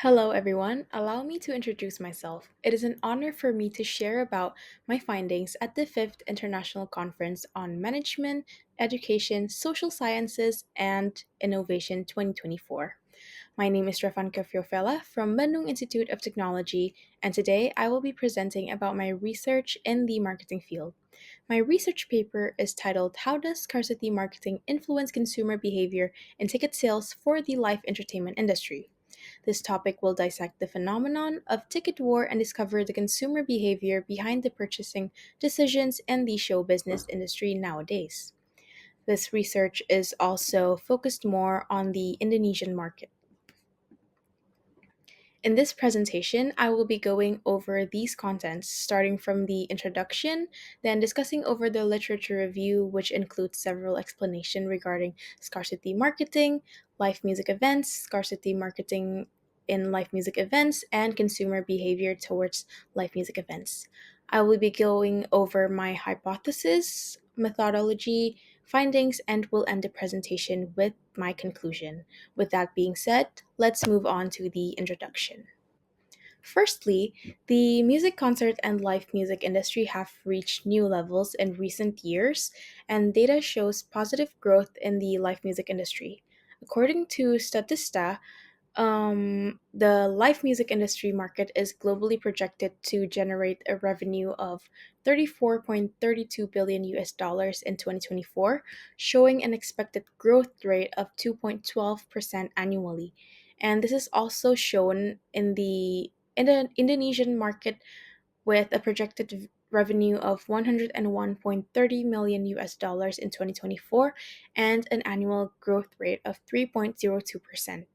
Hello, everyone. Allow me to introduce myself. It is an honor for me to share about my findings at the 5th International Conference on Management, Education, Social Sciences, and Innovation 2024. My name is Trevanka Fyovella from Bandung Institute of Technology, and today I will be presenting about my research in the marketing field. My research paper is titled How Does Scarcity Marketing Influence Consumer Behavior in Ticket Sales for the Live Entertainment Industry? This topic will dissect the phenomenon of ticket war and discover the consumer behavior behind the purchasing decisions in the show business industry nowadays. This research is also focused more on the Indonesian market. In this presentation, I will be going over these contents, starting from the introduction, then discussing over the literature review, which includes several explanations regarding scarcity marketing, live music events, scarcity marketing in live music events, and consumer behavior towards live music events. I will be going over my hypothesis, methodology, findings, and will end the presentation with my conclusion. With that being said, let's move on to the introduction. Firstly, the music concert and live music industry have reached new levels in recent years, and data shows positive growth in the live music industry. According to Statista, the live music industry market is globally projected to generate a revenue of 34.32 billion US dollars in 2024, showing an expected growth rate of 2.12% annually. And this is also shown in the Indonesian market with a projected revenue of 101.30 million US dollars in 2024 and an annual growth rate of 3.02%.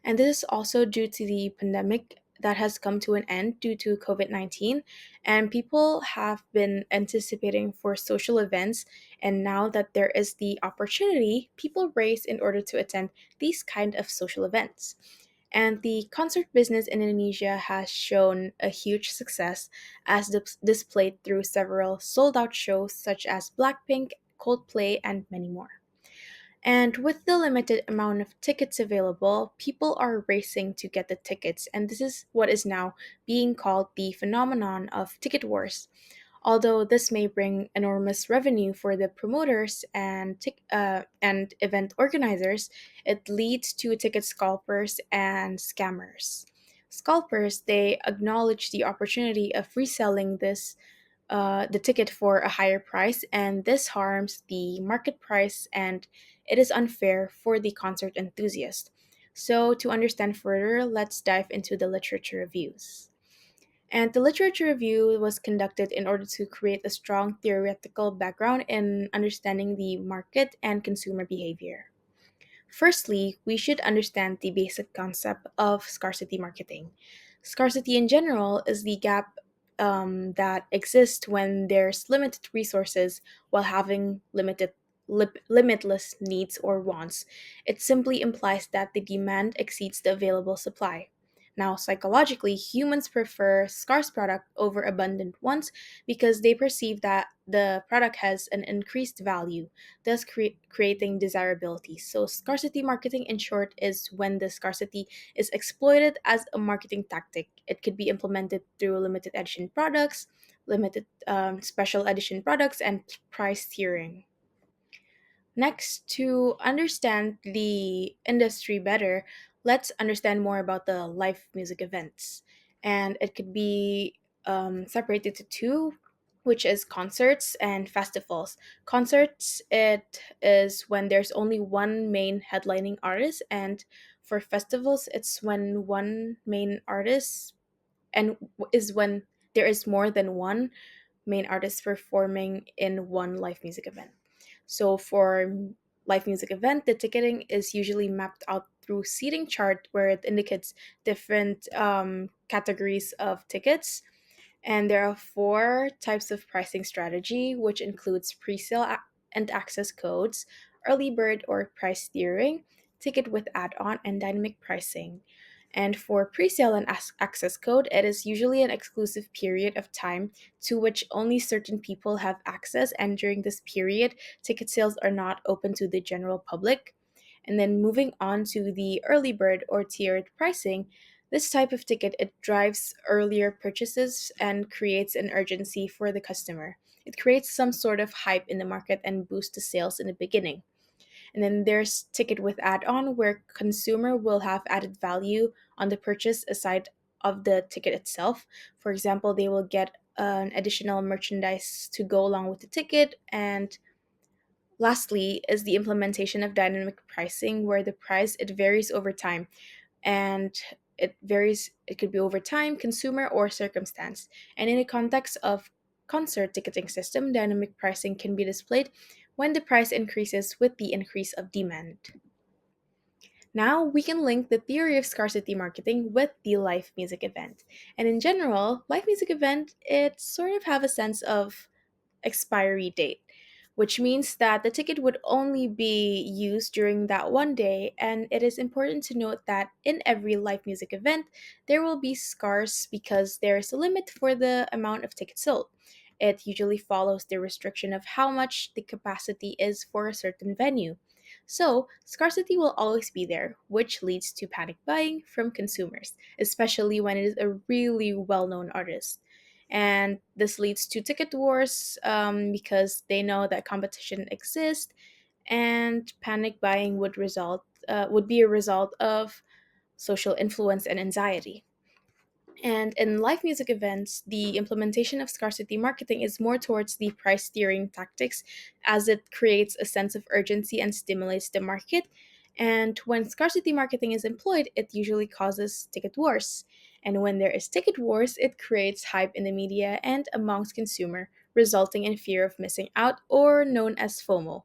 And this is also due to the pandemic that has come to an end due to COVID 19. And people have been anticipating for social events. And now that there is the opportunity, people race in order to attend these kind of social events. And the concert business in Indonesia has shown a huge success as displayed through several sold out shows such as Blackpink, Coldplay, and many more. And with the limited amount of tickets available, people are racing to get the tickets, and this is what is now being called the phenomenon of ticket wars. Although this may bring enormous revenue for the promoters and event organizers, it leads to ticket scalpers and scammers. Scalpers, they acknowledge the opportunity of reselling the ticket for a higher price, and this harms the market price and it is unfair for the concert enthusiast. So, to understand further, let's dive into the literature reviews. And the literature review was conducted in order to create a strong theoretical background in understanding the market and consumer behavior. Firstly, we should understand the basic concept of scarcity marketing. Scarcity in general is the gap that exists when there's limited resources while having limitless needs or wants. It simply implies that the demand exceeds the available supply. Now, psychologically, humans prefer scarce product over abundant ones because they perceive that the product has an increased value, thus creating desirability. So, scarcity marketing, in short, is when the scarcity is exploited as a marketing tactic. It could be implemented through limited edition products, limited special edition products, and price tiering. Next, to understand the industry better, let's understand more about the live music events. And it could be separated to two, which is concerts and festivals. Concerts, it is when there's only one main headlining artist, and for festivals, it's when one main artist and is when there is more than one main artist performing in one live music event. So for live music event, the ticketing is usually mapped out through seating chart where it indicates different categories of tickets. And there are four types of pricing strategy, which includes pre-sale and access codes, early bird or price tiering, ticket with add-on, and dynamic pricing. And for pre-sale and access code, it is usually an exclusive period of time to which only certain people have access, and during this period, ticket sales are not open to the general public. And then moving on to the early bird or tiered pricing, This type of ticket it drives earlier purchases and creates an urgency for the customer. It creates some sort of hype in the market and boosts the sales in the beginning. And then there's ticket with add-on where consumer will have added value on the purchase aside of the ticket itself. For example, they will get an additional merchandise to go along with the ticket. And lastly is the implementation of dynamic pricing where the price it varies over time, and it could be over time, consumer, or circumstance. And in the context of concert ticketing system, dynamic pricing can be displayed when the price increases with the increase of demand. Now we can link the theory of scarcity marketing with the live music event. And in general, live music event it sort of have a sense of expiry date, which means that the ticket would only be used during that one day. And it is important to note that in every live music event, there will be scarce because there is a limit for the amount of tickets sold. It usually follows the restriction of how much the capacity is for a certain venue. So, scarcity will always be there, which leads to panic buying from consumers, especially when it is a really well known artist. And this leads to ticket wars because they know that competition exists, and panic buying would be a result of social influence and anxiety. And in live music events, the implementation of scarcity marketing is more towards the price steering tactics as it creates a sense of urgency and stimulates the market. And when scarcity marketing is employed, it usually causes ticket wars. And when there is ticket wars, it creates hype in the media and amongst consumer, resulting in fear of missing out or known as FOMO.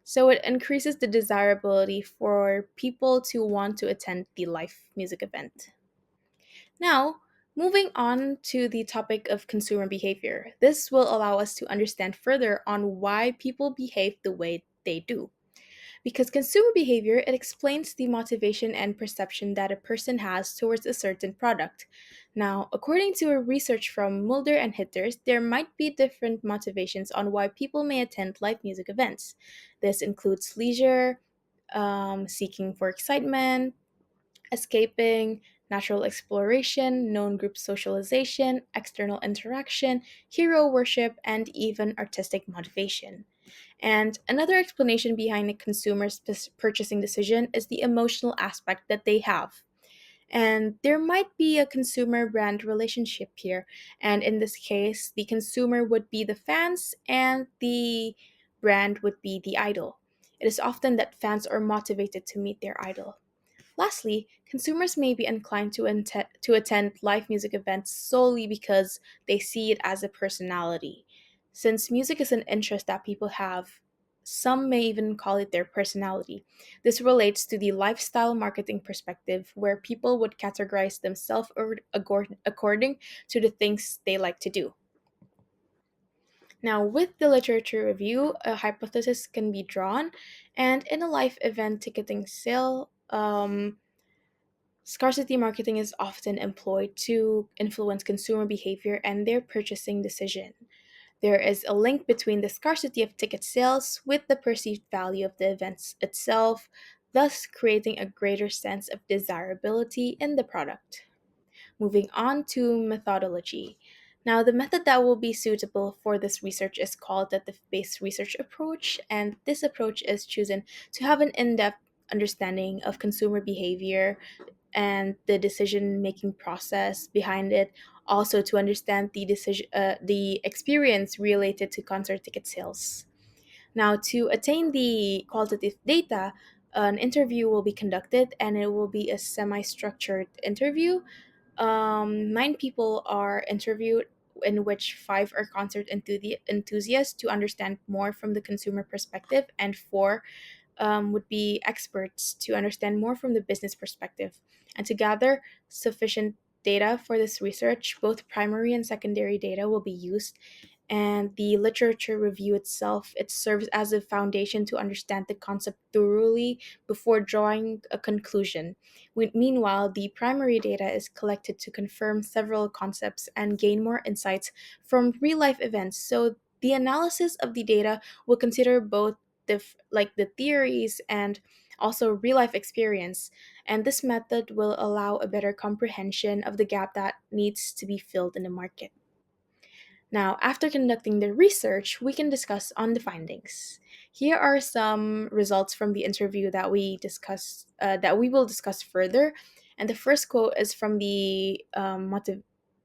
So it increases the desirability for people to want to attend the live music event. Now, moving on to the topic of consumer behavior. This will allow us to understand further on why people behave the way they do. Because consumer behavior, it explains the motivation and perception that a person has towards a certain product. Now, according to a research from Mulder and Hitters, there might be different motivations on why people may attend live music events. This includes leisure, seeking for excitement, escaping, natural exploration, known group socialization, external interaction, hero worship, and even artistic motivation. And another explanation behind a consumer's purchasing decision is the emotional aspect that they have. And there might be a consumer brand relationship here. And in this case, the consumer would be the fans and the brand would be the idol. It is often that fans are motivated to meet their idol. Lastly, consumers may be inclined to attend live music events solely because they see it as a personality. Since music is an interest that people have, some may even call it their personality. This relates to the lifestyle marketing perspective, where people would categorize themselves according to the things they like to do. Now, with the literature review, a hypothesis can be drawn, and in a live event ticketing sale, scarcity marketing is often employed to influence consumer behavior and their purchasing decision. There is a link between the scarcity of ticket sales with the perceived value of the events itself, thus creating a greater sense of desirability in the product. Moving on to methodology. Now, the method that will be suitable for this research is called the based research approach, and this approach is chosen to have an in depth understanding of consumer behavior and the decision making process behind it, also to understand the experience related to concert ticket sales. Now, to attain the qualitative data, an interview will be conducted, and it will be a semi-structured interview. 9 people are interviewed, in which 5 are concert enthusiasts to understand more from the consumer perspective, and 4 would be experts to understand more from the business perspective. And to gather sufficient data for this research, both primary and secondary data will be used. And the literature review itself, it serves as a foundation to understand the concept thoroughly before drawing a conclusion. Meanwhile, the primary data is collected to confirm several concepts and gain more insights from real life events. So the analysis of the data will consider both the theories and also real life experience, and this method will allow a better comprehension of the gap that needs to be filled in the market. Now, after conducting the research, we can discuss on the findings. Here are some results from the interview that we will discuss further. And the first quote is from the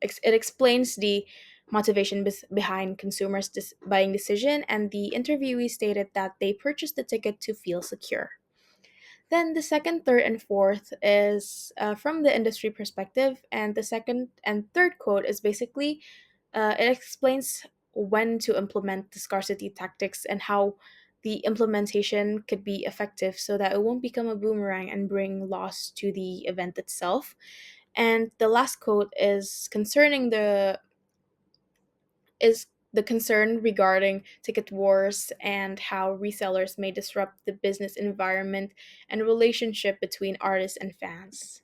it explains the motivation behind consumers' buying decision, and the interviewee stated that they purchased the ticket to feel secure. Then the second, third, and fourth is from the industry perspective, and the second and third quote is basically it explains when to implement the scarcity tactics and how the implementation could be effective so that it won't become a boomerang and bring loss to the event itself. And the last quote is the concern regarding ticket wars and how resellers may disrupt the business environment and relationship between artists and fans.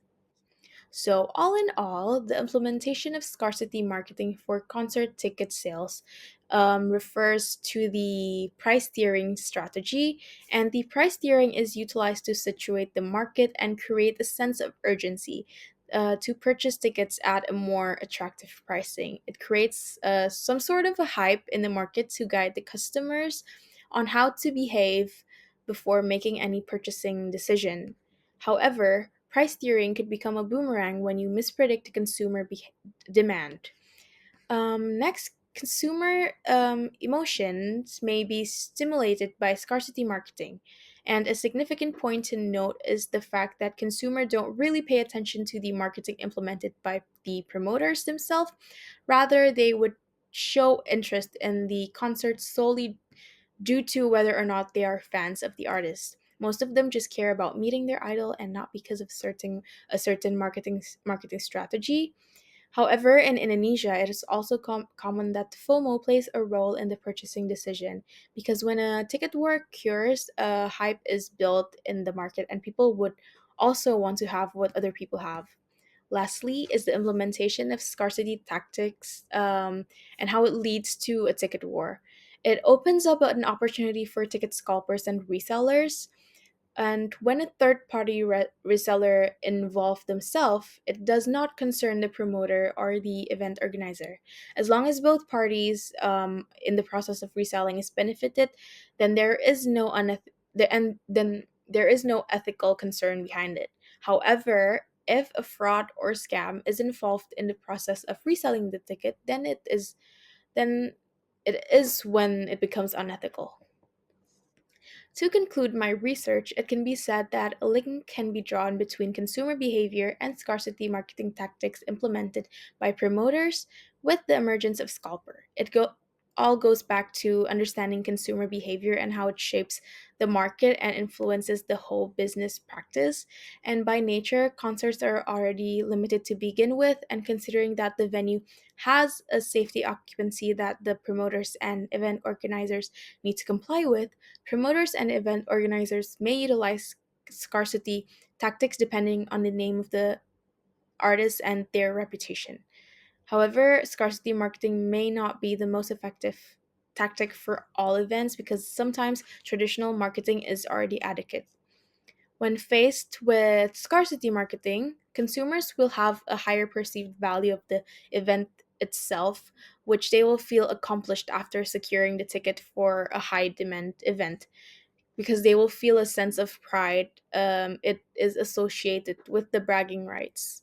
So, all in all, the implementation of scarcity marketing for concert ticket sales refers to the price tiering strategy, and the price tiering is utilized to situate the market and create a sense of urgency. To purchase tickets at a more attractive pricing. It creates some sort of a hype in the market to guide the customers on how to behave before making any purchasing decision. However, price steering could become a boomerang when you mispredict consumer demand. Next, consumer emotions may be stimulated by scarcity marketing. And a significant point to note is the fact that consumers don't really pay attention to the marketing implemented by the promoters themselves. Rather, they would show interest in the concert solely due to whether or not they are fans of the artist. Most of them just care about meeting their idol and not because of certain marketing strategy. However, in Indonesia, it is also common that FOMO plays a role in the purchasing decision because when a ticket war occurs, a hype is built in the market and people would also want to have what other people have. Lastly, is the implementation of scarcity tactics and how it leads to a ticket war. It opens up an opportunity for ticket scalpers and resellers, and when a third party reseller involved themselves, it does not concern the promoter or the event organizer. As long as both parties in the process of reselling is benefited, then there is no ethical concern behind it. However, if a fraud or scam is involved in the process of reselling the ticket, then it is when it becomes unethical. To conclude my research, it can be said that a link can be drawn between consumer behavior and scarcity marketing tactics implemented by promoters with the emergence of scalper. All goes back to understanding consumer behavior and how it shapes the market and influences the whole business practice. And by nature, concerts are already limited to begin with, and considering that the venue has a safety occupancy that the promoters and event organizers need to comply with, promoters and event organizers may utilize scarcity tactics depending on the name of the artist and their reputation. However, scarcity marketing may not be the most effective tactic for all events because sometimes traditional marketing is already adequate. When faced with scarcity marketing, consumers will have a higher perceived value of the event itself, which they will feel accomplished after securing the ticket for a high demand event because they will feel a sense of pride. It is associated with the bragging rights.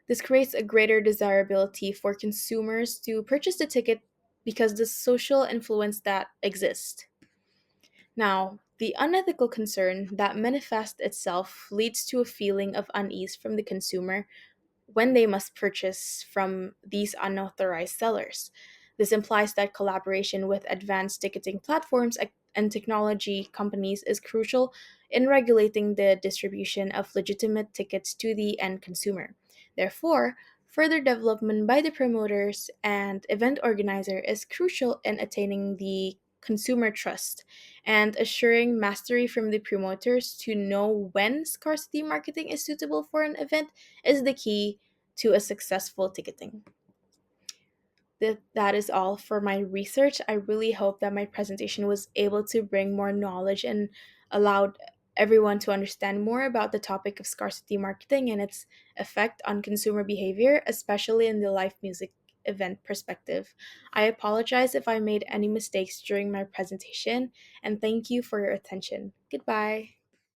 This creates a greater desirability for consumers to purchase the ticket because the social influence that exists. Now, the unethical concern that manifests itself leads to a feeling of unease from the consumer when they must purchase from these unauthorized sellers. This implies that collaboration with advanced ticketing platforms and technology companies is crucial in regulating the distribution of legitimate tickets to the end consumer. Therefore, further development by the promoters and event organizer is crucial in attaining the consumer trust and assuring mastery from the promoters to know when scarcity marketing is suitable for an event is the key to a successful ticketing. That is all for my research. I really hope that my presentation was able to bring more knowledge and allowed everyone to understand more about the topic of scarcity marketing and its effect on consumer behavior, especially in the live music event perspective. I apologize if I made any mistakes during my presentation, and thank you for your attention. Goodbye.